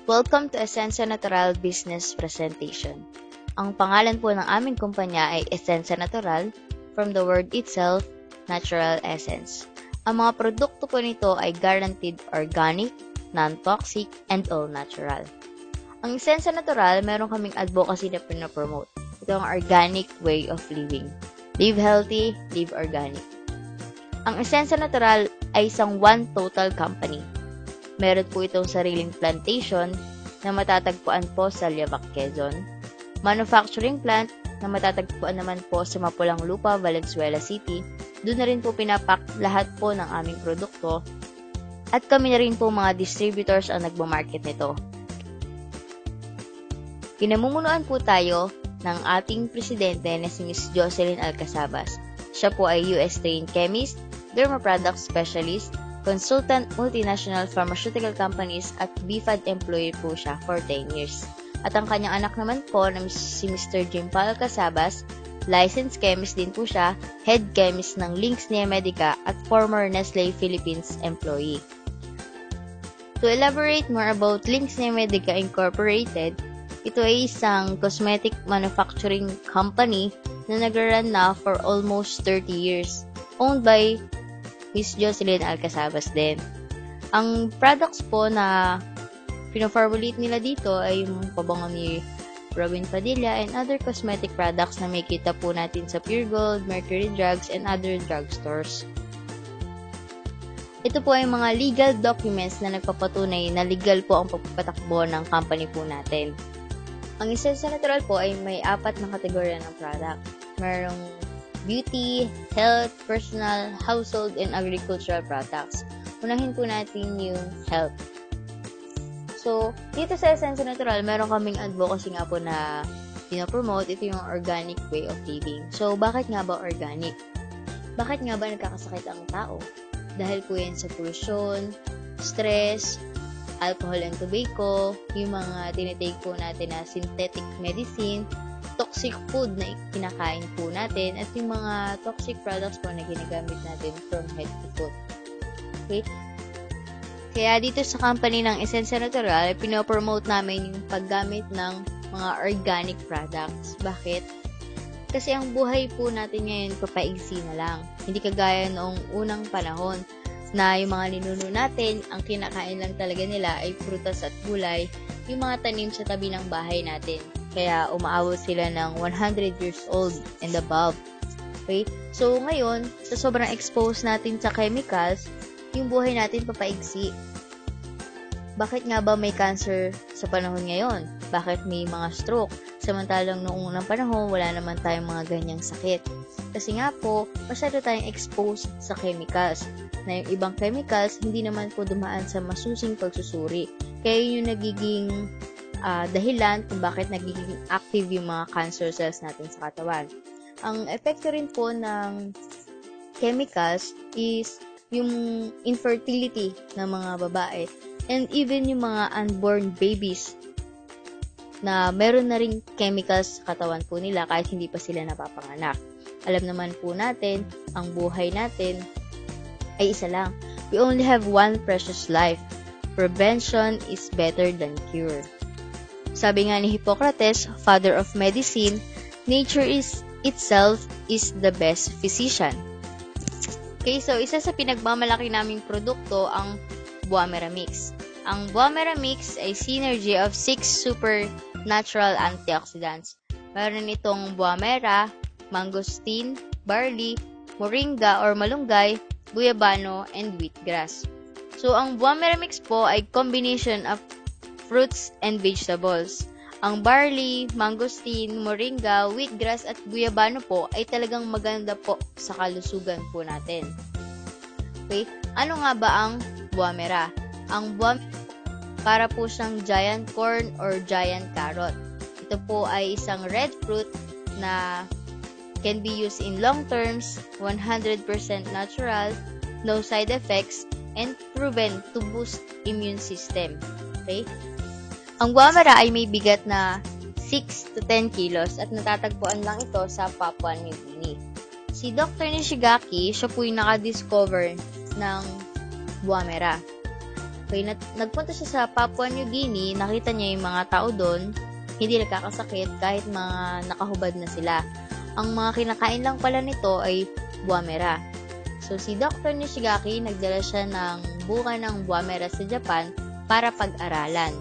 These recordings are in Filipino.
Welcome to Esensa Natural Business Presentation. Ang pangalan po ng aming kumpanya ay Esensa Natural, from the word itself, natural essence. Ang mga produkto po nito ay guaranteed organic, non-toxic, and all natural. Ang Esensa Natural, meron kaming advocacy na pinapromote. Ito ang organic way of living. Live healthy, live organic. Ang Esensa Natural ay isang one total company. Meron po itong sariling plantation na matatagpuan po sa Liabac, Quezon. Manufacturing plant na matatagpuan naman po sa Mapulang Lupa, Valenzuela City. Doon na rin po pinapak lahat po ng aming produkto. At kami na rin po mga distributors ang nagmamarket nito. Pinamumunuan po tayo ng ating presidente na si Ms. Jocelyn Alcazabas. Siya po ay US-trained chemist, derma-product specialist, consultant multinational pharmaceutical companies at BFAD employee po siya for 10 years. At ang kanyang anak naman po na si Mr. Jim Paul Alcazabas, licensed chemist din po siya, head chemist ng Lynx Nea Medica at former Nestle Philippines employee. To elaborate more about Lynx Nea Medica Incorporated, ito ay isang cosmetic manufacturing company na nagra-run na for almost 30 years, owned by Ms. Jocelyn Alcazabas din. Ang products po na pino-formulate nila dito ay yung pabango ni Robin Padilla and other cosmetic products na may kita po natin sa Pure Gold, Mercury Drugs, and other drugstores. Ito po ay mga legal documents na nagpapatunay na legal po ang pagpapatakbo ng company po natin. Ang Esensa Natural po ay may 4 na kategorya ng product. Merong beauty, health, personal, household, and agricultural products. Unahin po natin yung health. So, dito sa Esensa Natural, meron kaming advocacy nga po na pinopromote. Ito yung organic way of living. So, bakit nga ba organic? Bakit nga ba nagkakasakit ang tao? Dahil po yan sa pollution, stress, alcohol and tobacco, yung mga tinitake po natin na synthetic medicine, toxic food na kinakain po natin, at yung mga toxic products po na ginagamit natin from head to foot. Okay? Kaya dito sa company ng Esensa Natural, pinopromote namin yung paggamit ng mga organic products. Bakit? Kasi ang buhay po natin ngayon papaigsi na lang. Hindi kagaya noong unang panahon na yung mga ninuno natin, ang kinakain lang talaga nila ay prutas at gulay, yung mga tanim sa tabi ng bahay natin. Kaya umaabot sila ng 100 years old and above. Okay? So ngayon, sa sobrang expose natin sa chemicals, yung buhay natin papaigsi. Bakit nga ba may cancer sa panahon ngayon? Bakit may mga stroke? Samantalang noong unang panahon, wala naman tayong mga ganyang sakit. Kasi nga po, masyado tayong exposed sa chemicals. Na yung ibang chemicals, hindi naman po dumaan sa masusing pagsusuri. Kaya yun yung nagiging dahilan kung bakit nagiging active yung mga cancer cells natin sa katawan. Ang epekto rin po ng chemicals is yung infertility ng mga babae and even yung mga unborn babies na meron na ring chemicals sa katawan po nila kahit hindi pa sila napapanganak. Alam naman po natin, ang buhay natin ay isa lang. We only have one precious life. Prevention is better than cure. Sabi nga ni Hippocrates, father of medicine, nature itself is the best physician. Okay, so isa sa pinagmamalaki naming produkto ang Buamera Mix. Ang Buamera Mix ay synergy of 6 super natural antioxidants. Meron itong Buamera, mangosteen, barley, moringa or malunggay, guyabano, and wheatgrass. So, ang Buamera Mix po ay combination of fruits and vegetables. Ang barley, mangosteen, moringa, wheatgrass at guyabano po ay talagang maganda po sa kalusugan po natin. Okay, ano nga ba ang Buamera? Ang Buamera para po siyang giant corn or giant carrot. Ito po ay isang red fruit na can be used in long terms, 100% natural, no side effects, and proven to boost immune system. Okay? Ang Buamera ay may bigat na 6 to 10 kilos at natatagpuan lang ito sa Papua New Guinea. Si Dr. Nishigaki, siya po yung naka-discover ng Buamera. Okay, nagpunta siya sa Papua New Guinea, nakita niya yung mga tao doon, hindi nagkakasakit kahit mga nakahubad na sila. Ang mga kinakain lang pala nito ay buwamera. So, si Dr. Nishigaki, nagdala siya ng bunga ng buwamera sa Japan para pag-aralan.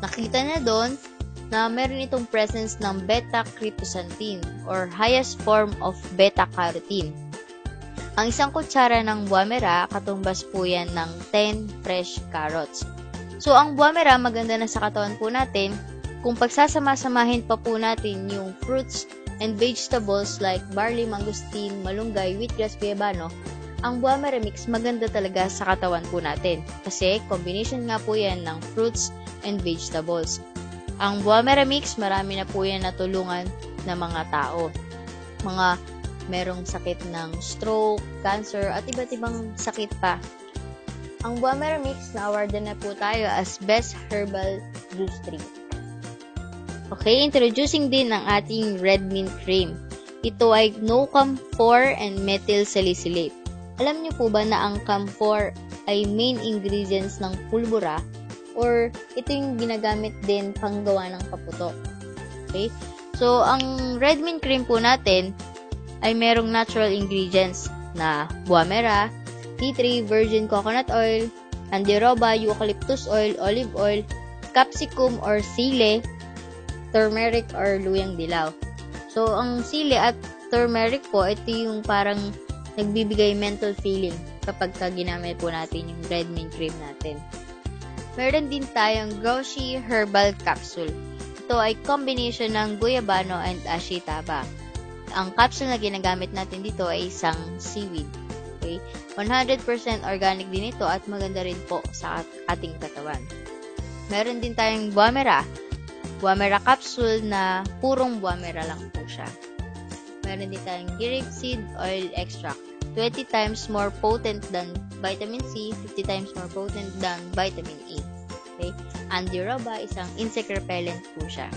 Nakita niya doon na meron itong presence ng beta-cryptoxanthin or highest form of beta-carotene. Ang isang kutsara ng buwamera, katumbas po yan ng 10 fresh carrots. So, ang buwamera, maganda na sa katawan po natin kung pagsasama-samahin pa po natin yung fruits and vegetables like barley, mangosteen, malunggay, wheatgrass, guyabano. Ang buwamera mix maganda talaga sa katawan po natin kasi combination nga po yan ng fruits and vegetables. Ang buwamera mix, marami na po yan natulungan ng mga tao. Mga merong sakit ng stroke, cancer, at iba't ibang sakit pa. Ang buwamera mix, na-awardan na po tayo as Best Herbal Juice Drink. Okay, introducing din ang ating red mint cream. Ito ay no camphor and methyl salicylate. Alam niyo po ba na ang camphor ay main ingredients ng pulbura or ito yung ginagamit din panggawa ng paputok? Okay? So, ang red mint cream po natin ay merong natural ingredients na buwamera, tea tree, virgin coconut oil, andiroba, eucalyptus oil, olive oil, capsicum or sile, turmeric or luyang dilaw. So, ang sili at turmeric po, ito yung parang nagbibigay mental feeling kapag ginamit po natin yung red mint cream natin. Meron din tayong Groshi Herbal Capsule. Ito ay combination ng guyabano and ashitaba. Ang capsule na ginagamit natin dito ay isang seaweed. Okay? 100% organic din ito at maganda rin po sa ating katawan. Meron din tayong buwamera capsule na purong buwamera lang po siya. Meron din tayong grapeseed oil extract. 20 times more potent than vitamin C, 50 times more potent than vitamin A. Okay? Andiroba, isang insect repellent po siya.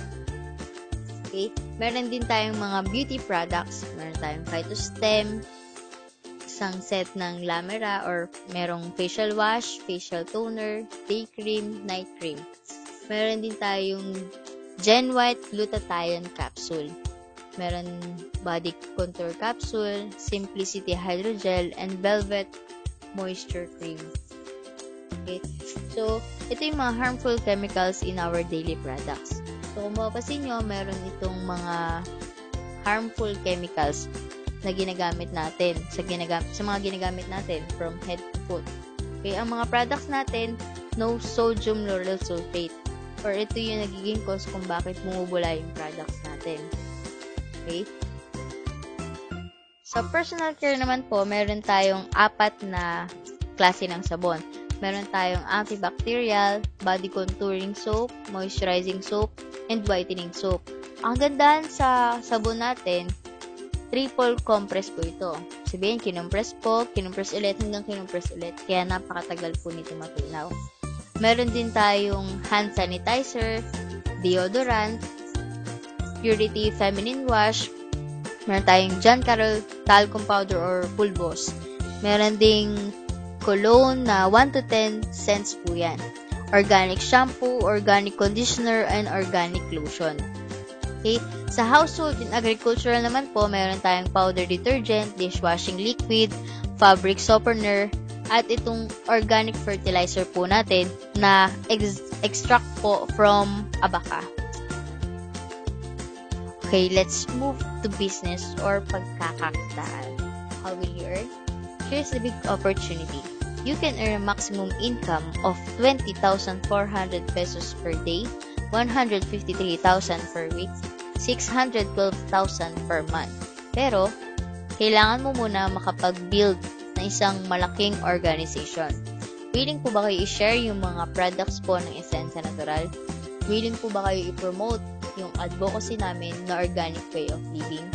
Okay? Meron din tayong mga beauty products. Meron tayong phytostem, isang set ng lamera or merong facial wash, facial toner, day cream, night cream. Meron din tayong Gen White Glutathione Capsule. Meron Body Contour Capsule, Simplicity Hydrogel, and Velvet Moisture Cream. Okay? So, ito yung mga harmful chemicals in our daily products. So, kung mapapansin nyo, meron itong mga harmful chemicals na ginagamit natin sa mga ginagamit natin from head to foot. Okay? Ang mga products natin, no sodium lauryl sulfate. Or ito yung nagiging cause kung bakit bumubula yung products natin. Okay? Sa personal care naman po, meron tayong 4 na klase ng sabon. Meron tayong antibacterial, body contouring soap, moisturizing soap, and whitening soap. Ang gandahan sa sabon natin, triple compress po ito. Sabihin, kinompress po, kinompress ulit, hanggang kinompress ulit. Kaya napakatagal po nito matunaw. Meron din tayong hand sanitizer, deodorant, Purity Feminine Wash. Meron tayong John Carroll Talcum Powder or Pulbos. Meron ding cologne na 1 to 10 cents po yan. Organic shampoo, organic conditioner, and organic lotion. Okay? Sa household and agricultural naman po, meron tayong powder detergent, dishwashing liquid, fabric softener, at itong organic fertilizer po natin na extract po from abaca. Okay, let's move to business or pagkakakitaan. How will you earn? Here's the big opportunity. You can earn a maximum income of 20,400 pesos per day, 153,000 per week, 612,000 per month. Pero, kailangan mo muna makapag-build na isang malaking organization. Willing po ba kayo i-share yung mga products po ng Essensia Natural? Willing po ba kayo i-promote yung advocacy namin na organic way of living?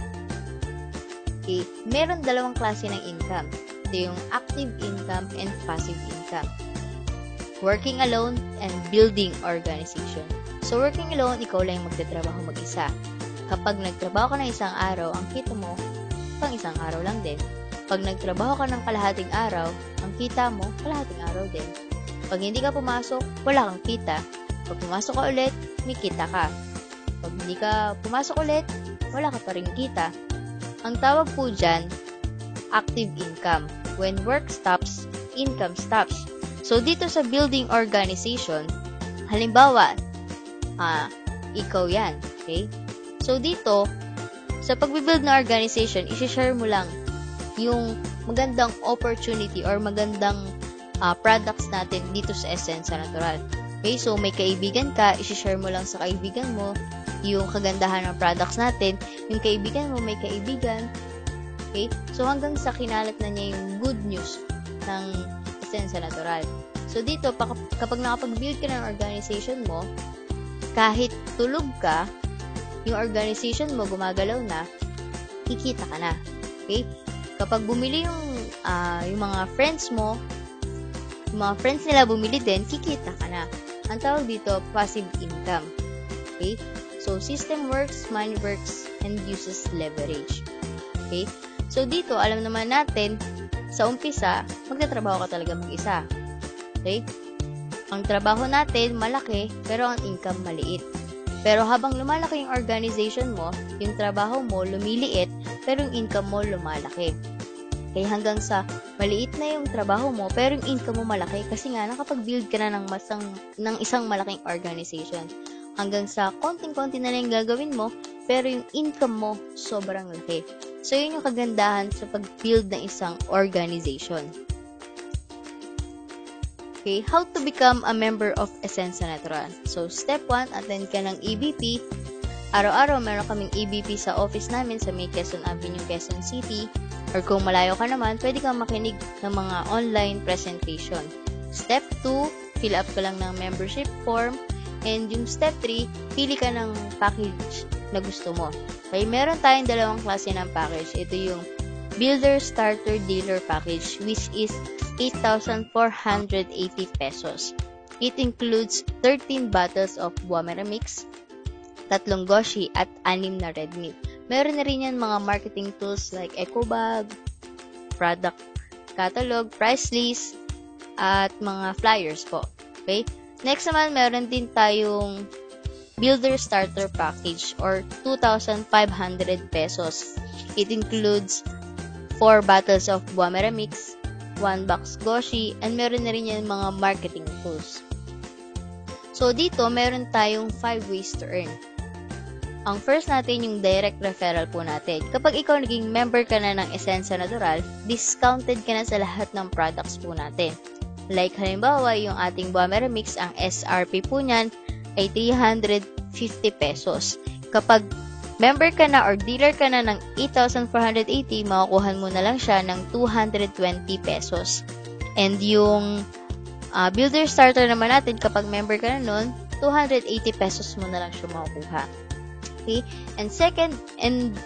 Okay. Meron 2 klase ng income. Ito yung active income and passive income. Working alone and building organization. So, working alone, ikaw lang yung magtatrabaho mag-isa. Kapag nagtrabaho ka ng isang araw, ang kita mo, pang isang araw lang din. Pag nagtrabaho ka ng kalahating araw, ang kita mo, kalahating araw din. Pag hindi ka pumasok, wala kang kita. Pag pumasok ka ulit, may kita ka. Pag hindi ka pumasok ulit, wala ka pa rin kita. Ang tawag po dyan, active income. When work stops, income stops. So, dito sa building organization, halimbawa, ikaw yan. Okay? So, dito, sa pag-build na organization, isi-share mo lang yung magandang opportunity or magandang products natin dito sa Essensa Natural. Okay? So, may kaibigan ka, isi-share mo lang sa kaibigan mo yung kagandahan ng products natin. Yung kaibigan mo, may kaibigan. Okay? So, hanggang sa kinalat na niya yung good news ng Essensa Natural. So, dito, kapag nakapag-build ka ng organization mo, kahit tulog ka, yung organization mo gumagalaw na, kikita ka na. Okay? Kapag bumili yung mga friends mo, yung mga friends nila bumili din, kikita ka na. Ang tawag dito, passive income. Okay? So, system works, money works, and uses leverage. Okay? So, dito, alam naman natin, sa umpisa, magtatrabaho ka talaga mag-isa. Okay? Ang trabaho natin, malaki, pero ang income maliit. Pero habang lumalaki yung organization mo, yung trabaho mo lumiliit, pero yung income mo lumalaki. Kaya hanggang sa maliit na yung trabaho mo, pero yung income mo malaki kasi nga nakapag-build ka na ng isang malaking organization. Hanggang sa konting-konti na lang yung gagawin mo, pero yung income mo sobrang laki. So, yun yung kagandahan sa pag-build ng isang organization. Okay, how to become a member of Essensa Natural. So, step 1, attend ka ng EBP. Araw-araw, meron kaming EBP sa office namin sa May Quezon Avenue, Quezon City. Or kung malayo ka naman, pwede kang makinig ng mga online presentation. Step 2, fill up ka lang ng membership form. And yung step 3, pili ka ng package na gusto mo. Okay, meron tayong dalawang klase ng package. Ito yung Builder Starter Dealer Package, which is 8,480 pesos. It includes 13 bottles of Buamera Mix, 3 Goshi, at 6 na red meat. Meron na rin yan mga marketing tools like eco bag, product catalog, price list, at mga flyers po. Okay? Next naman, meron din tayong Builder Starter Package or 2,500 pesos. It includes 4 bottles of Buamera Mix, 1 box Goshi, and meron na rin yan mga marketing tools. So, dito, meron tayong 5 ways to earn. Ang first natin yung direct referral po natin. Kapag ikaw naging member ka na ng Essensa Natural, discounted ka na sa lahat ng products po natin. Like halimbawa, yung ating Buamera Mix, ang SRP po niyan ay 350 pesos. Kapag member ka na or dealer ka na ng 8,480, makukuha mo na lang siya ng 220 pesos. And yung Builder Starter naman natin, kapag member ka na nun, 280 pesos mo na lang siya makukuha. Okay? And second and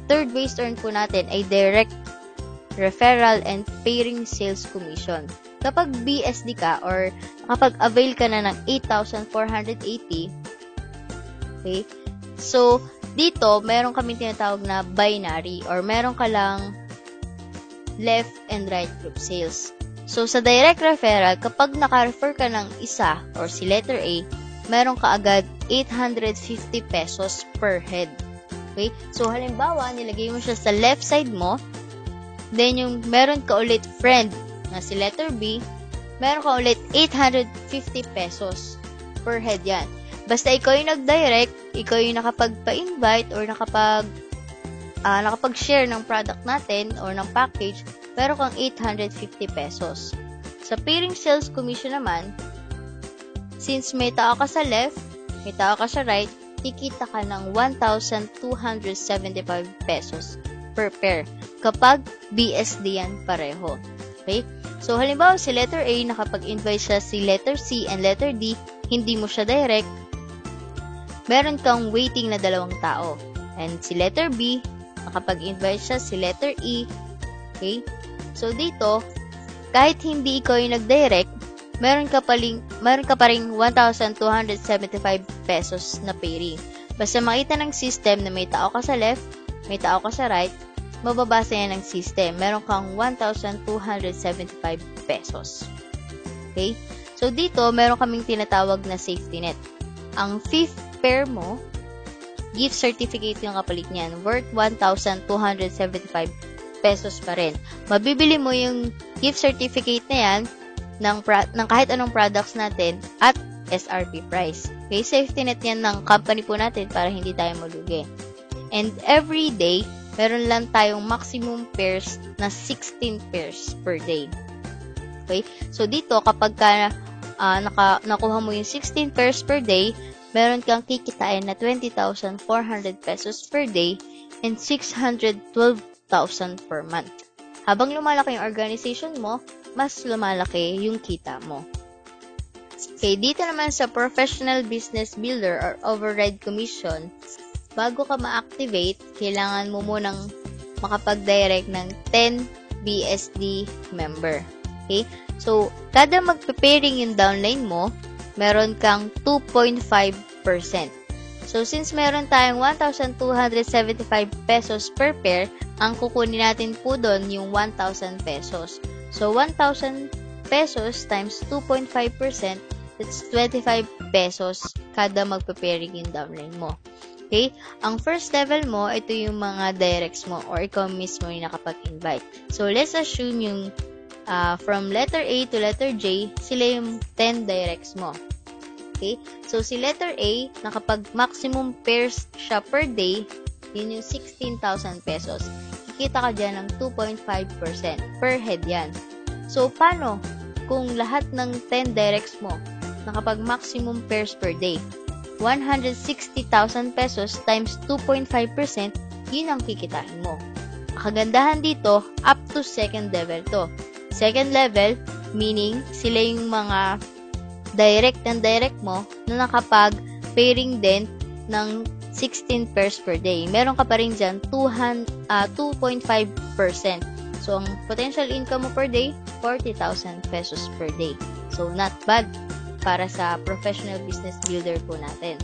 third ways to earn po natin ay direct referral and pairing sales commission. Kapag BSD ka or kapag avail ka na ng 8,480, okay? So, dito, meron kaming tinatawag na binary or meron ka lang left and right group sales. So, sa direct referral, kapag naka-refer ka ng isa or si letter A, meron ka agad 850 pesos per head. Okay? So, halimbawa, nilagay mo siya sa left side mo, then yung meron ka ulit friend na si letter B, meron ka ulit 850 pesos per head yan. Basta ikaw yung nag-direct, ikaw yung nakapagpa-invite or nakapag-share ng product natin or ng package, meron kang 850 pesos. Sa pairing sales commission naman, since may tao ka sa left, may tao ka sa right, kikita ka ng 1,275 pesos per pair kapag BSD yan pareho. Okay? So, halimbawa, si letter A, nakapag-invite siya si letter C and letter D, hindi mo siya direct, meron kang waiting na 2 tao. And si letter B, nakapag-invite siya si letter E. Okay? So, dito, kahit hindi ikaw yung nag-direct, meron ka pa ring 1,275 pesos na pairing. Basta makita ng system na may tao ka sa left, may tao ka sa right, mababasa yan ng system. Meron kang 1,275 pesos. Okay? So, dito, meron kaming tinatawag na safety net. Ang 5th pair mo, gift certificate yung kapalit niyan, worth 1,275 pesos pa rin. Mabibili mo yung gift certificate na yan ng kahit anong products natin at SRP price. Okay, safety net yan ng company po natin para hindi tayo malugi. And every day, meron lang tayong maximum pairs na 16 pairs per day. Okay, so dito kapag nakuha mo yung 16 pairs per day, meron kang kikitain na 20,400 pesos per day and 612,000 per month. Habang lumalaki yung organization mo, mas lumalaki yung kita mo. Okay, dito naman sa Professional Business Builder or Override Commission, bago ka ma-activate, kailangan mo munang makapag-direct ng 10 BSD member. Okay? So, kada magpe-pairing yung downline mo, meron kang 2.5%. So, since meron tayong 1,275 pesos per pair, ang kukunin natin po doon yung 1,000 pesos. So, 1,000 pesos times 2.5%, that's 25 pesos kada magpe-pairing yung downline mo. Okay? Ang first level mo, ito yung mga directs mo or ikaw mismo yung nakapag-invite. So, let's assume yung from letter A to letter J, sila yung 10 directs mo. Okay? So, si letter A, nakapag maximum pairs siya per day, yun yung 16,000 pesos. Kikita ka dyan ng 2.5% per head yan. So, paano kung lahat ng 10 directs mo, nakapag maximum pairs per day? 160,000 pesos times 2.5%, yun ang kikitain mo. Kagandahan dito, up to second level to. Second level, meaning sila yung mga direct mo na nakapag-pairing din ng 16 pairs per day. Meron ka pa rin dyan 2.5%. So, ang potential income mo per day, 40,000 pesos per day. So, not bad para sa professional business builder po natin.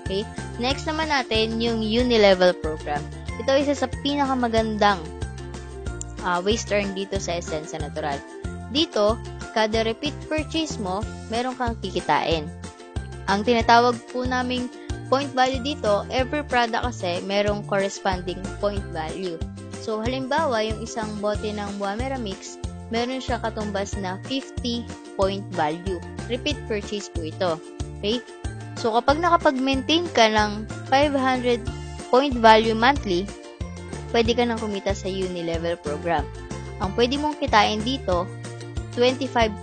Okay? Next naman natin, yung Unilevel program. Ito isa sa pinakamagandang ways to earn dito sa Essensa Natural. Dito, kada repeat purchase mo, meron kang kikitain. Ang tinatawag po naming point value dito, every product kasi merong corresponding point value. So, halimbawa, yung isang bote ng Buamera Mix, meron siya katumbas na 50 point value. Repeat purchase po ito. Okay? So, kapag nakapag-maintain ka ng 500 point value monthly, pwede ka nang kumita sa Unilevel program. Ang pwede mong kitain dito, 25%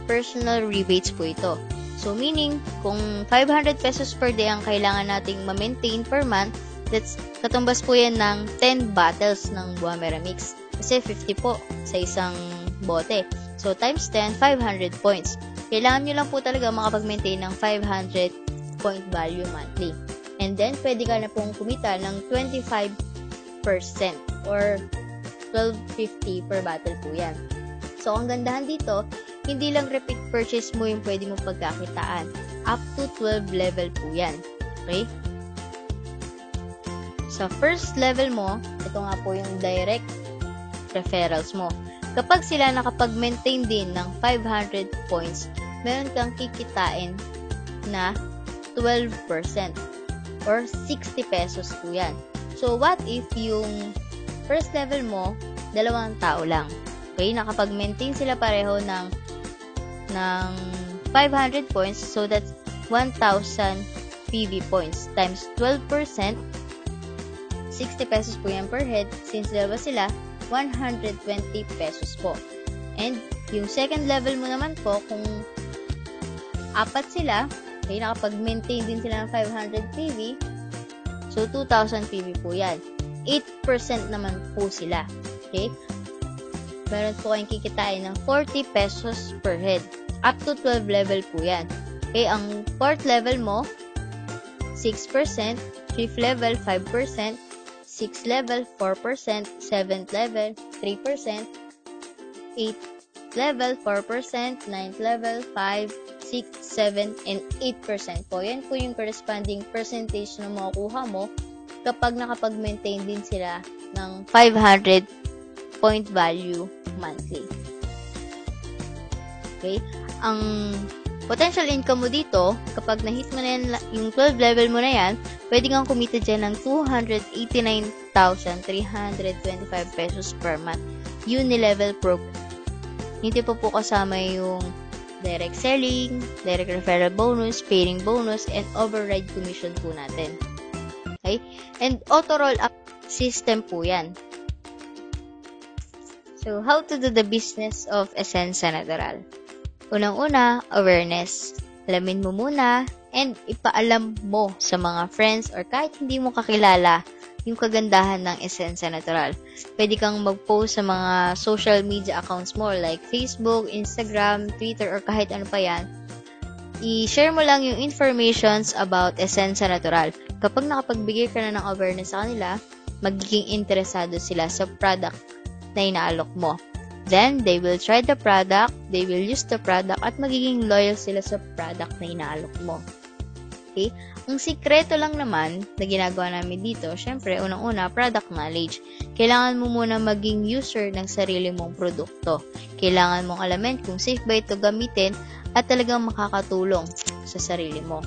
personal rebates po ito. So, meaning, kung 500 pesos per day ang kailangan nating ma-maintain per month, that's katumbas po yan ng 10 bottles ng Buamera Mix. Kasi 50 po sa isang bote. So, times 10, 500 points. Kailangan nyo lang po talaga makapag-maintain ng 500 point value monthly. And then, pwede ka na pong kumita ng 25% or 12.50 per bottle po yan. So, ang gandahan dito, hindi lang repeat purchase mo yung pwede mo pagkakitaan. Up to 12 level po yan. Okay? Sa first level mo, ito nga po yung direct referrals mo. Kapag sila nakapag-maintain din ng 500 points, meron kang kikitain na 12% or 60 pesos po yan. So, what if yung first level mo, 2 tao lang? Okay, nakapag-maintain sila pareho ng 500 points, so that's 1,000 PV points times 12%, 60 pesos po yan per head. Since dalawa sila, 120 pesos po. And yung second level mo naman po, kung 4 sila, okay, nakapag-maintain din sila ng 500 PV, so 2,000 PV po yan. 8% naman po sila. Okay? Meron po kayong kikitain ng 40 pesos per head. Up to 12 level po yan. Okay, ang 4th level mo, 6%, 5th level, 5%, 6th level, 4%, 7th level, 3%, 8th level, 4%, 9th level, 5, 6, 7, and 8% po. Yan po yung corresponding percentage na makukuha mo kapag nakapag-maintain din sila ng 500 point value monthly. Okay? ang potential income mo dito, kapag na-hit mo na yan, yung 12 level mo na yan, pwede kang kumita dyan ng 289,325 pesos per month. Uni-level program. Hindi po kasama yung direct selling, direct referral bonus, pairing bonus, and override commission po natin. Okay? And auto roll-up system po yan. So, how to do the business of Esensa Natural? Unang-una, awareness. Alamin mo muna and ipaalam mo sa mga friends or kahit hindi mo kakilala yung kagandahan ng Esensa Natural. Pwede kang mag-post sa mga social media accounts mo like Facebook, Instagram, Twitter, or kahit ano pa yan. I-share mo lang yung informations about Esensa Natural. Kapag nakapagbigay ka na ng awareness sa kanila, magiging interesado sila sa product na inaalok mo. Then, they will try the product, they will use the product, at magiging loyal sila sa product na inaalok mo. Okay? Ang sikreto lang naman na ginagawa namin dito, syempre, unang-una, product knowledge. Kailangan mo muna maging user ng sarili mong produkto. Kailangan mong alamin kung safe ba ito gamitin at talagang makakatulong sa sarili mo.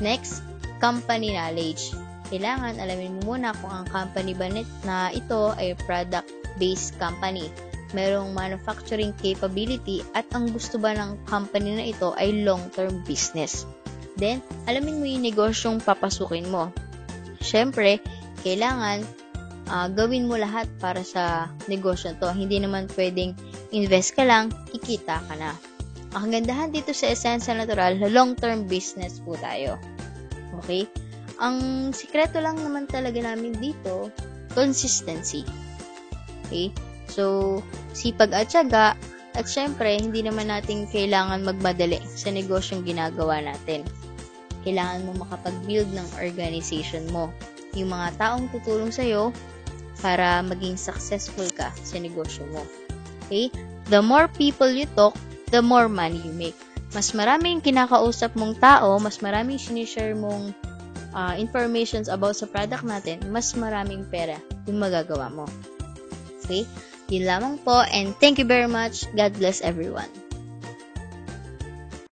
Next, company knowledge. Kailangan alamin mo muna kung ang company ba na ito ay product-based company. Merong manufacturing capability at ang gusto ba ng company na ito ay long-term business. Then, alamin mo yung negosyong papasukin mo. Siyempre, kailangan gawin mo lahat para sa negosyo to. Hindi naman pwedeng invest ka lang, kikita ka na. Ang kagandahan dito sa Esensa Natural, long-term business po tayo. Okay? Ang sikreto lang naman talaga namin dito, consistency. Okay? So, sipag at tiyaga, at syempre, hindi naman natin kailangan magmadali sa negosyong ginagawa natin. Kailangan mo makapag-build ng organization mo. Yung mga taong tutulong sa'yo para maging successful ka sa negosyo mo. Okay? The more people you talk, the more money you make. Mas maraming kinakausap mong tao, mas maraming sinishare mong informations about sa product natin, mas maraming pera yung magagawa mo. Okay? Yun lamang po, and thank you very much. God bless everyone.